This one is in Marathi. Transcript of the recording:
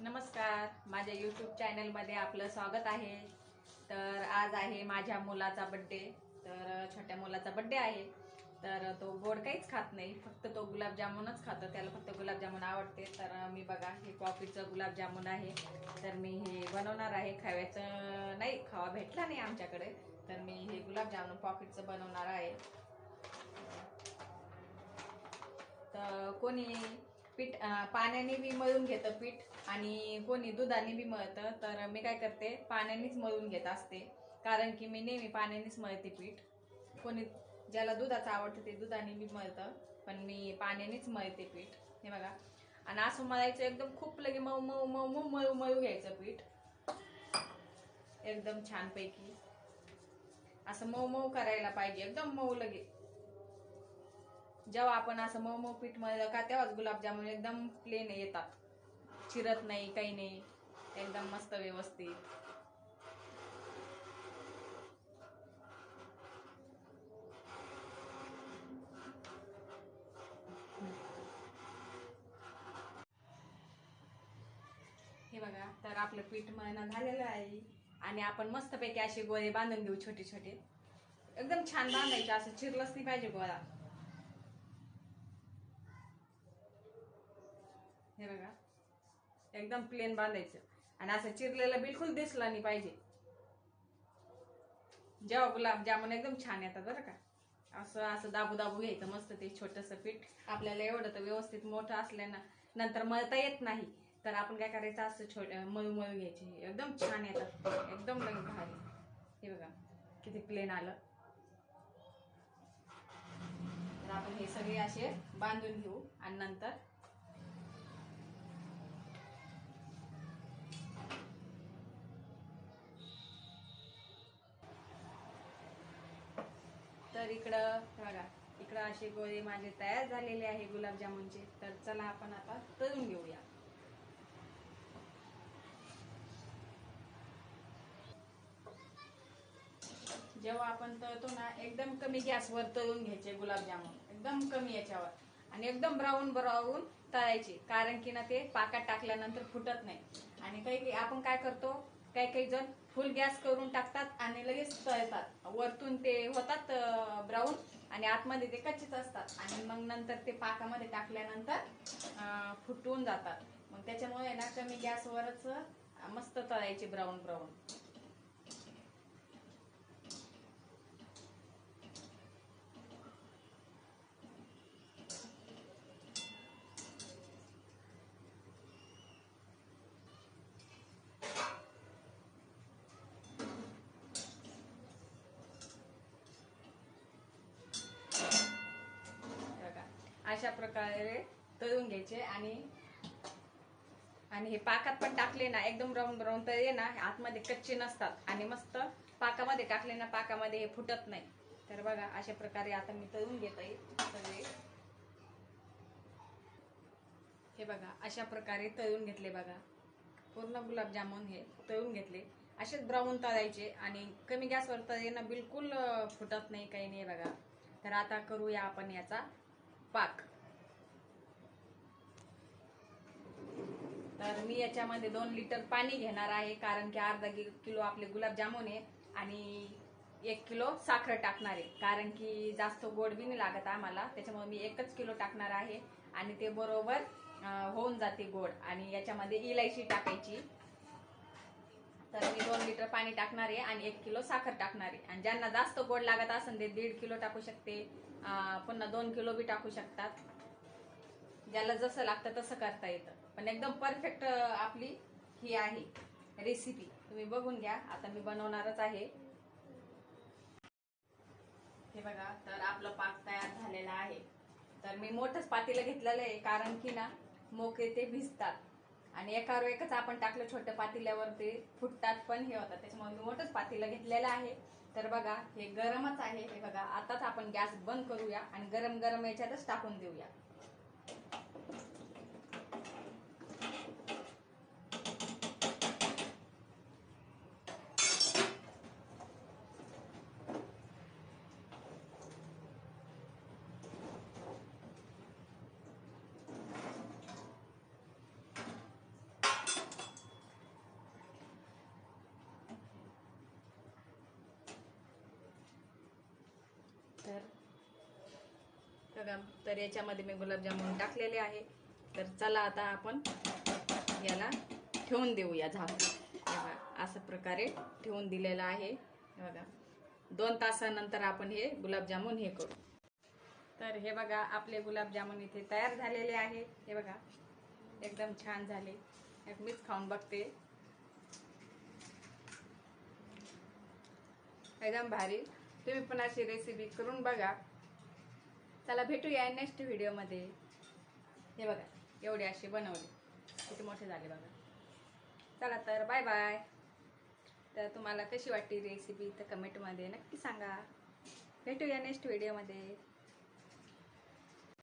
नमस्कार, माझ्या यूट्यूब चॅनलमध्ये आपलं स्वागत आहे। तर आज आहे माझ्या मुलाचा बड्डे। तर छोट्या मुलाचा बड्डे आहे। तर तो गोड काहीच खात नाही, फक्त तो गुलाबजामुनच खातो। त्याला फक्त गुलाबजामुन आवडते। तर मी बघा, हे कॉफीचं गुलाबजामुन आहे। तर मी हे बनवणार आहे। खाव्याचं नाही, खावा भेटला नाही आमच्याकडे, तर मी हे गुलाबजामुन पॉकेटचं बनवणार आहे। तर कोणी पीठ पाण्याने बी मळून घेतं पीठ, आणि कोणी दुधाने बी मळतं। तर मी काय करते, पाण्यानेच मळून घेत असते, कारण की मी नेहमी पाण्यानेच मळते पीठ। कोणी ज्याला दुधाचं आवडतं ते दुधाने बी मळतं, पण मी पाण्यानेच मळते पीठ। हे बघा, आणि असं मळायचं एकदम खूप लगे मऊ मऊ मऊ मऊ मळू मळू घ्यायचं पीठ एकदम छानपैकी। असं मऊ मऊ करायला पाहिजे, एकदम मऊ लगे। जेव्हा आपण असं मऊ मऊ पीठ मळलं का, तेव्हाच गुलाबजामुन एकदम प्लेन येतात, चिरत नाही, काही नाही, एकदम मस्त व्यवस्थित। हे बघा, तर आपलं पीठ मळणं झालेलं आहे, आणि आपण मस्तपैकी असे गोळे बांधून घेऊ, छोटे छोटे, एकदम छान बांधायचे, असं चिरलंच नाही पाहिजे गोळा। हे बघा, एकदम प्लेन बांधायचं, आणि असं चिरलेलं बिलकुल दिसलं नाही पाहिजे। जेव्हा गुलाबजामुन एकदम छान येतात बरं का। असं असं दाबू दाबू घ्यायचं मस्त ते छोटंसं पीठ। आपल्याला एवढं तर व्यवस्थित मोठं असल्यानं नंतर मळता येत नाही, तर आपण काय करायचं, असं छोटं मळू मळू घ्यायचे, एकदम छान येतात, एकदम भारी। हे बघा किती प्लेन आलं। तर आपण हे सगळे असे बांधून घेऊ, आणि नंतर तर इकडं बघा, इकडं असे गोळे माझे तयार झालेले आहे गुलाबजामुनचे। तर चला आपण आता तळून घेऊया। जेव्हा आपण तळतो ना, एकदम कमी गॅसवर तळून घ्यायचे गुलाबजामुन, एकदम कमी याच्यावर, आणि एकदम ब्राऊन ब्राऊन तळायचे, कारण की ना ते पाकात टाकल्यानंतर फुटत नाही। आणि काही आपण काय करतो, काही काही जण फुल गॅस करून टाकतात आणि लगेच तळतात, वरतून ते होतात ब्राऊन, आणि आतमध्ये ते कच्चेच असतात, आणि मग नंतर ते पाकामध्ये टाकल्यानंतर फुटून जातात। मग त्याच्यामुळे ना कमी गॅसवरच मस्त तळायचे, ब्राऊन ब्राऊन। अशा प्रकारे तळून घ्यायचे, आणि हे पाकात पण टाकले ना, एकदम ब्राऊन ब्राऊन तळले ना, आतमध्ये कच्चे नसतात, आणि मस्त पाकामध्ये टाकले ना, पाकामध्ये हे फुटत नाही। तर बघा, अशा प्रकारे आता मी तळून घेत आहे सगळे। हे बघा, अशा प्रकारे तळून घेतले बघा, पूर्ण गुलाबजामुन हे तळून घेतले। असेच ब्राऊन तळायचे, आणि कमी गॅसवर तळले ना, बिलकुल फुटत नाही, काही नाही बघा। तर आता करूया आपण याचा पाक। तर मी याच्यामध्ये 2 लिटर पाणी घेणार आहे, कारण की अर्धा किलो आपले गुलाबजामुन आहे, आणि 1 किलो साखर टाकणार आहे, कारण की जास्त गोड बी नाही लागत आम्हाला, त्याच्यामुळे मी 1 किलो टाकणार आहे, आणि ते बरोबर होऊन जाते गोड। आणि याच्यामध्ये इलायची टाकायची। तर मी 2 लिटर पाणी टाकणार आहे, आणि 1 किलो साखर टाकणार आहे। आणि ज्यांना जास्त गोड लागत असेल ते 1.5 किलो टाकू शकते, पुन्हा 2 किलो बी टाकू शकतात, ज्याला जसं लागतं तसं करता येतं। पण एकदम परफेक्ट आपली ही आहे रेसिपी, तुम्ही बघून घ्या। आता मी बनवणारच आहे। हे बघा, तर आपला पाक तयार झालेला आहे। तर मी मोठंच पातेलं घेतलेलं आहे, कारण की ना मोके ते भिजतात, आणि एकावर एकच आपण टाकलं छोट्या पातेल्यावर ते फुटतात पण हे होतात, त्याच्यामुळे मी मोठंच पातेलं घेतलेलं आहे। तर बघा, हे गरमच आहे। हे बघा, आताच आपण गॅस बंद करूया, आणि गरम गरम याच्यातच टाकून देऊया। बघा, तर याच्यामध्ये मी गुलाबजामुन टाकलेले आहे. तर चला आता आपण याला ठेवून देऊया झाकून. हे बघा, अशा प्रकारे ठेवून दिलेलं आहे. हे बघा, 2 तासानंतर आपण हे गुलाबजामुन हे करू. तर हे बघा, आपले गुलाबजामुन इथे तयार झालेले आहे. हे बघा, एकदम छान झाले. मीच खाऊन बघते, एकदम भारी. तुम्ही पण अशी रेसिपी करून बघा. चला भेटूया नेक्स्ट व्हिडिओमध्ये. हे बघा, एवढे असे बनवले, किती मोठे झाले बघा. चला तर बाय बाय. तर तुम्हाला कशी वाटली रेसिपी तर कमेंटमध्ये नक्की सांगा. भेटूया नेक्स्ट व्हिडिओमध्ये.